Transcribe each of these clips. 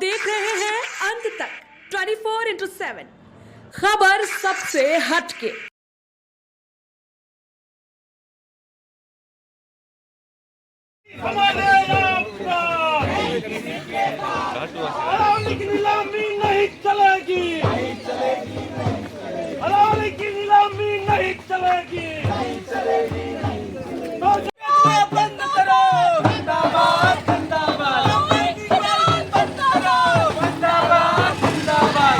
देख रहे हैं अंत तक 24/7 खबर सबसे हटके। हमारे हलाल की नीलामी नहीं चलेगी, हलाल की नीलामी नहीं चलेगी। बंद करो, जिंदाबाद जिंदाबाद, बंद करो, जिंदाबाद जिंदाबाद,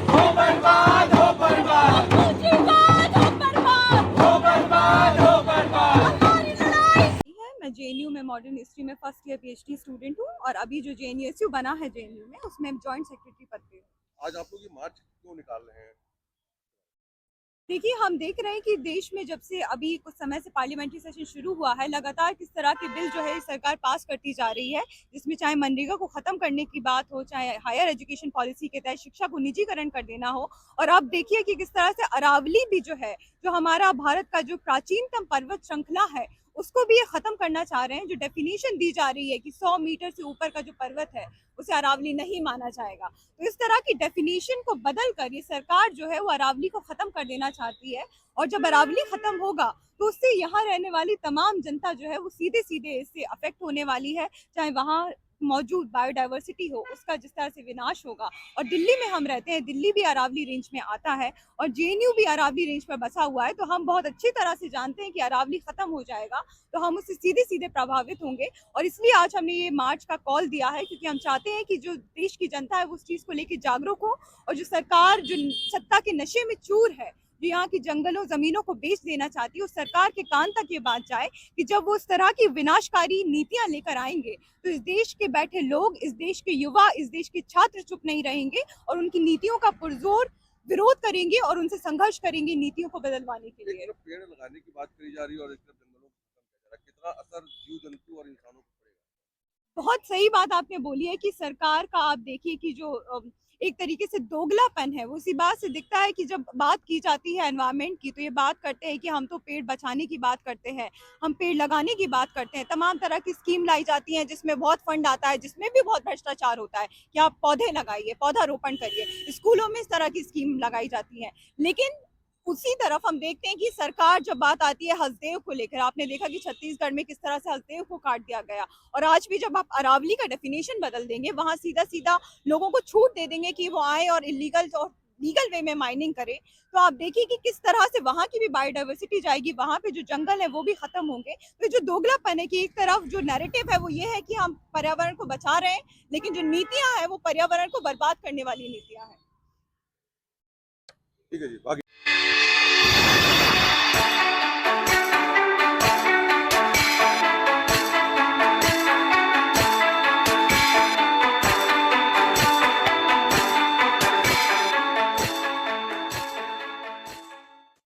हो बर्बाद हो बर्बाद, हो बर्बाद हो बर्बाद। मैं जेएनयू में मॉडर्न हिस्ट्री में फर्स्ट ईयर पीएचडी स्टूडेंट हूँ और अभी जो जेएनयूएसयू बना है जेएनयू में उसमें जॉइंट सेक्रेटरी पद पे हूँ। आज आप लोग ये मार्च क्यों निकाल रहे हैं? देखिए, हम देख रहे हैं कि देश में जब से अभी कुछ समय से पार्लियामेंट्री सेशन शुरू हुआ है, लगातार किस तरह के बिल जो है सरकार पास करती जा रही है, जिसमें चाहे मनरेगा को खत्म करने की बात हो, चाहे हायर एजुकेशन पॉलिसी के तहत शिक्षा को निजीकरण कर देना हो। और अब देखिए कि किस तरह से अरावली भी जो है, जो हमारा भारत का जो प्राचीनतम पर्वत श्रृंखला है, उसको भी ये खत्म करना चाह रहे हैं। जो डेफिनेशन दी जा रही है कि 100 मीटर से ऊपर का जो पर्वत है उसे अरावली नहीं माना जाएगा, तो इस तरह की डेफिनेशन को बदल कर ये सरकार जो है वो अरावली को खत्म कर देना चाहती है। और जब अरावली खत्म होगा तो उससे यहाँ रहने वाली तमाम जनता जो है वो सीधे सीधे इससे अफेक्ट होने वाली है, चाहे वहाँ मौजूद बायोडाइवर्सिटी हो उसका जिस तरह से विनाश होगा। और दिल्ली में हम रहते हैं, दिल्ली भी अरावली रेंज में आता है और जेएनयू भी अरावली रेंज पर बसा हुआ है, तो हम बहुत अच्छी तरह से जानते हैं कि अरावली खत्म हो जाएगा तो हम उससे सीधे सीधे प्रभावित होंगे। और इसलिए आज हमने ये मार्च का कॉल दिया है, क्योंकि हम चाहते हैं कि जो देश की जनता है वो उस चीज को लेकर जागरूक हो, और जो सरकार जो सत्ता के नशे में चूर है, जो यहाँ की जंगलों जमीनों को बेच देना चाहती है, उस सरकार के कान तक ये बात जाए कि जब वो इस तरह की विनाशकारी नीतियां लेकर आएंगे तो इस देश के बैठे लोग, इस देश के युवा, इस देश के छात्र चुप नहीं रहेंगे और उनकी नीतियों का पुरजोर विरोध करेंगे और उनसे संघर्ष करेंगे नीतियों को बदलवाने के लिए। एक तरफ पेड़ लगाने की बात करी जा रही है और एक तरफ जंगलों को खत्म किया जा रहा है, कितना असर जीव जंतु और इंसानों को पड़ेगा? बहुत सही बात आपने बोली है कि सरकार का आप देखिए कि जो एक तरीके से दोगलापन है वो इसी बात से दिखता है कि जब बात की जाती है एनवायरनमेंट की तो ये बात करते हैं कि हम तो पेड़ बचाने की बात करते हैं, हम पेड़ लगाने की बात करते हैं, तमाम तरह की स्कीम लाई जाती हैं जिसमें बहुत फंड आता है, जिसमें भी बहुत भ्रष्टाचार होता है कि आप पौधे लगाइए, पौधारोपण करिए, स्कूलों में इस तरह की स्कीम लगाई जाती है। लेकिन उसी तरफ हम देखते हैं कि सरकार जब बात आती है हसदेव को लेकर, आपने देखा कि छत्तीसगढ़ में किस तरह से हसदेव को काट दिया गया, और आज भी जब आप अरावली का डेफिनेशन बदल देंगे, वहां सीधा सीधा लोगों को छूट दे देंगे कि वो आए और इलीगल और लीगल वे में माइनिंग करें, तो आप देखिए कि किस तरह से वहां की भी बायोडाइवर्सिटी जाएगी, वहां पे जो जंगल है वो भी खत्म होंगे। तो जो दोगलापन है कि एक तरफ जो नैरेटिव है वो ये है कि हम पर्यावरण को बचा रहे हैं, लेकिन जो नीतियां हैं वो पर्यावरण को बर्बाद करने वाली नीतियां हैं। ठीक है जी, बाकी